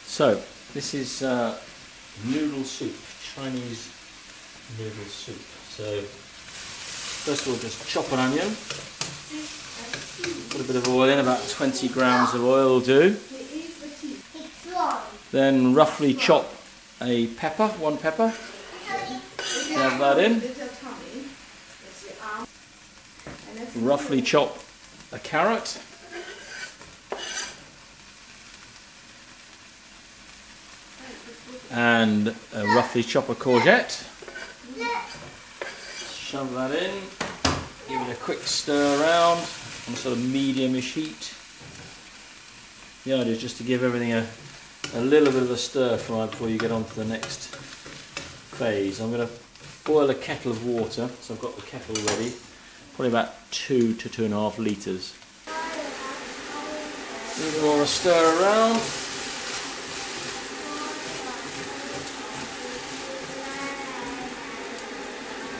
So, this is noodle soup, Chinese noodle soup. So, first of all, just chop an onion. Put a bit of oil in, about 20 grams of oil will do. Then roughly chop a pepper, one pepper. Have that in. Roughly chop a carrot. And roughly chop a courgette. Shove that in. Give it a quick stir around on sort of medium-ish heat. The idea is just to give everything a little bit of a stir fry before you get on to the next phase. I'm going to boil a kettle of water, so I've got the kettle ready. Probably about 2 to 2.5 litres. Give it all a stir around.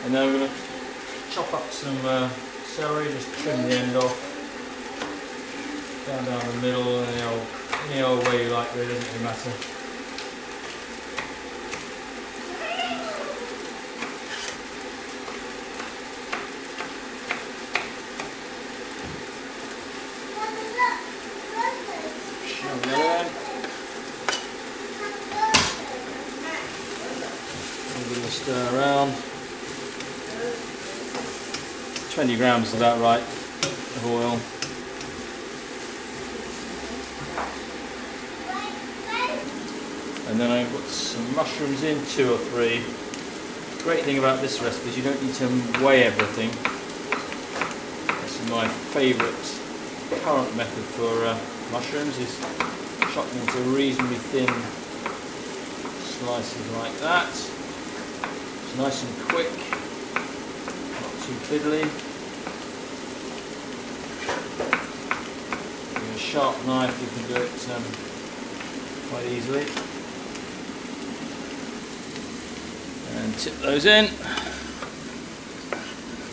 And then we're going to chop up some celery, just trim the end off. Down the middle, any old way you like, really, doesn't really matter. Shove that in. A little bit of stir around. 20 grams is about right of oil. And then I've got some mushrooms in, 2 or 3. Great thing about this recipe is you don't need to weigh everything. This is my favourite current method for mushrooms, is chop them into reasonably thin slices like that. It's nice and quick, not too fiddly. With a sharp knife you can do it quite easily. And tip those in.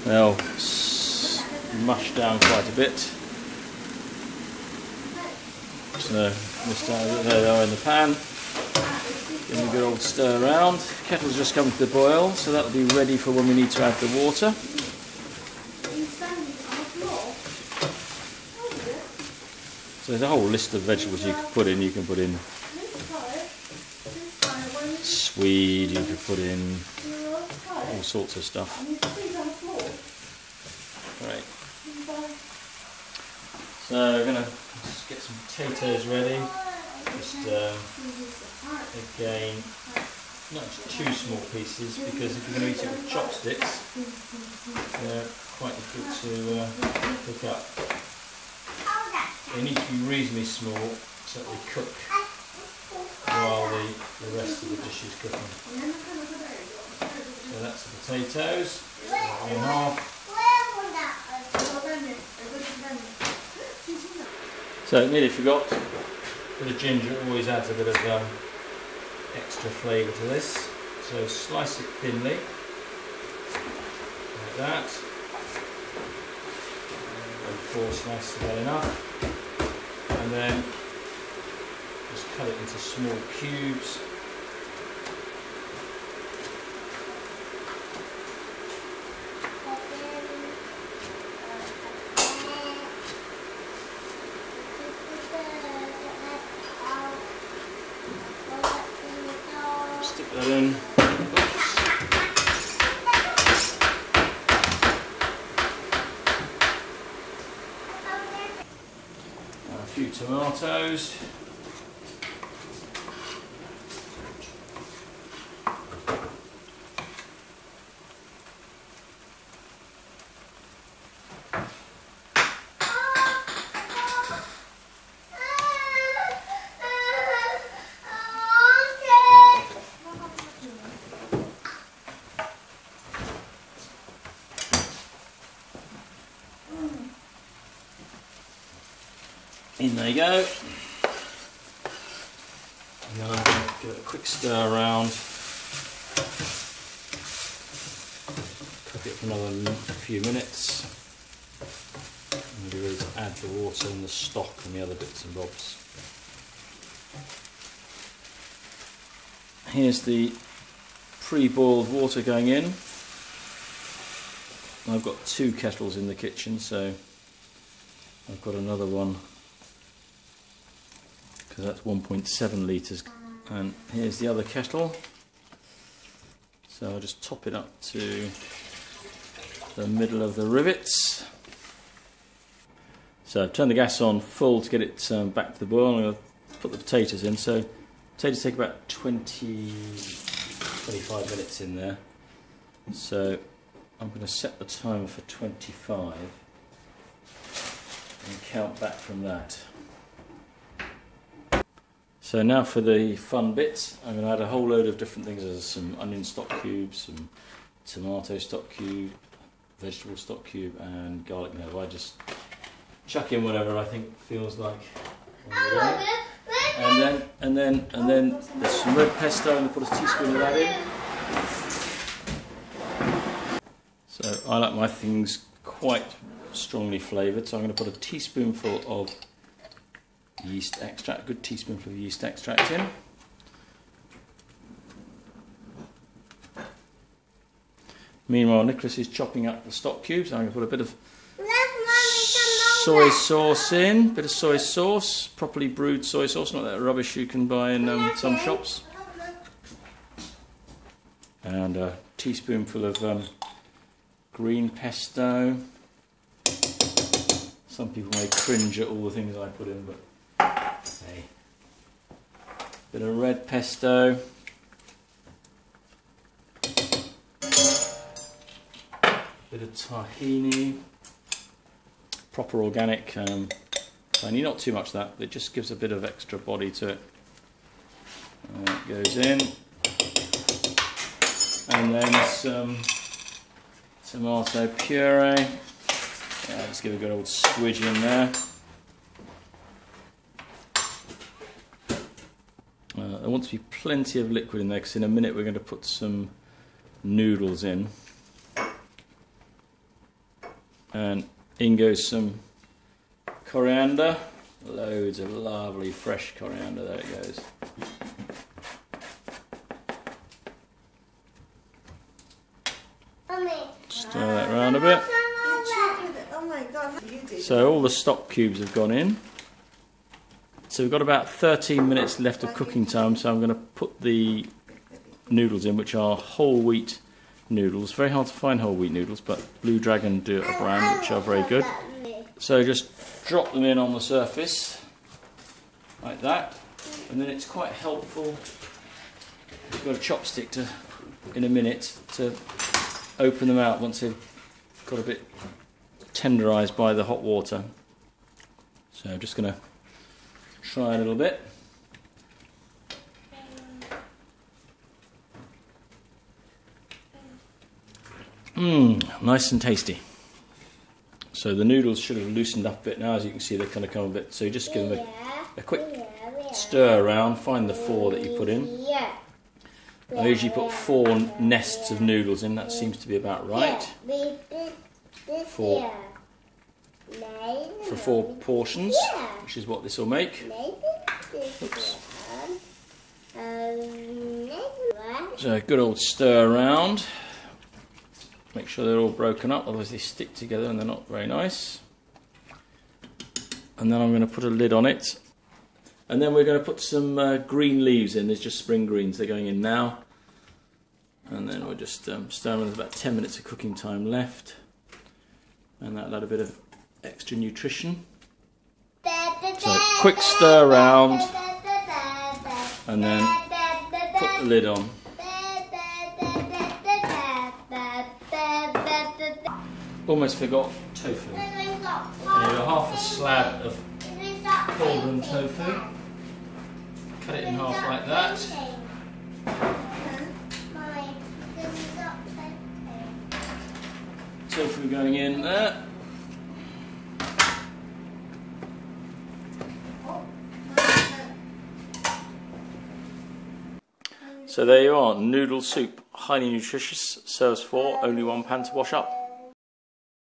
They'll mush down quite a bit. So there they are in the pan. Give them a good old stir around. Kettle's just come to the boil, so that'll be ready for when we need to add the water. So there's a whole list of vegetables you can put in. You can put in swede, you could put in all sorts of stuff. Right. So we're going to get some potatoes ready. Just again, not too small pieces, because if you're going to eat it with chopsticks, they're quite difficult to pick up. They need to be reasonably small so that they cook while the rest of the dish is cooking. So that's the potatoes, in half. So nearly forgot, a bit of ginger always adds a bit of extra flavour to this. So slice it thinly, like that. And 4 slices is about enough. And then just cut it into small cubes. Stick that in. And a few tomatoes. In they go. And then I'm going to give it a quick stir around. Cook it for another few minutes. And be ready to add the water and the stock and the other bits and bobs. Here's the pre-boiled water going in. I've got 2 kettles in the kitchen, so I've got another one because that's 1.7 litres. And here's the other kettle. So I'll just top it up to the middle of the rivets. So I've turned the gas on full to get it back to the boil. I'm going to put the potatoes in. So potatoes take about 25 minutes in there. So I'm going to set the timer for 25 and count back from that. So now for the fun bits, I'm going to add a whole load of different things. There's some onion stock cubes, some tomato stock cube, vegetable stock cube, and garlic knob. I just chuck in whatever I think feels like. And then there's some red pesto, and I put a teaspoon of that in. So I like my things quite strongly flavoured, so I'm going to put a teaspoonful of yeast extract, a good teaspoonful of yeast extract in. Meanwhile, Nicholas is chopping up the stock cubes. I'm going to put a bit of soy sauce in, bit of soy sauce, properly brewed soy sauce, not that rubbish you can buy in some shops. And a teaspoonful of green pesto. Some people may cringe at all the things I put in, but hey. Bit of red pesto. Bit of tahini. Proper organic tahini, not too much of that, but it just gives a bit of extra body to it. And it goes in. And then some tomato puree. Let's give a good old swidge in there. There wants to be plenty of liquid in there because in a minute we're going to put some noodles in. And in goes some coriander. Loads of lovely fresh coriander, there it goes. Stir that around a bit. So all the stock cubes have gone in. So we've got about 13 minutes left of cooking time, so I'm going to put the noodles in, which are whole wheat noodles. Very hard to find whole wheat noodles, but Blue Dragon do a brand which are very good. So just drop them in on the surface, like that, and then it's quite helpful, you've got a chopstick to, in a minute, to open them out once they've got a bit tenderised by the hot water. So I'm just going to try a little bit. Nice and tasty. So the noodles should have loosened up a bit now. As you can see, they're kind of come a bit. So you just give them a quick stir around. Find the 4 that you put in. I usually put 4 nests of noodles in. That seems to be about right for 4 portions, which is what this will make. Oops. So a good old stir around. Make sure they're all broken up, otherwise they stick together and they're not very nice. And then I'm going to put a lid on it. And then we're going to put some green leaves in. There's just spring greens, they're going in now. And then we'll just stir them. There's about 10 minutes of cooking time left. And that'll add a bit of extra nutrition. So quick stir around. And then put the lid on. Almost forgot tofu. And you've got half a slab of golden tofu. Cut it in half like that. Tofu going in there. So there you are, noodle soup, highly nutritious, serves 4, only 1 pan to wash up.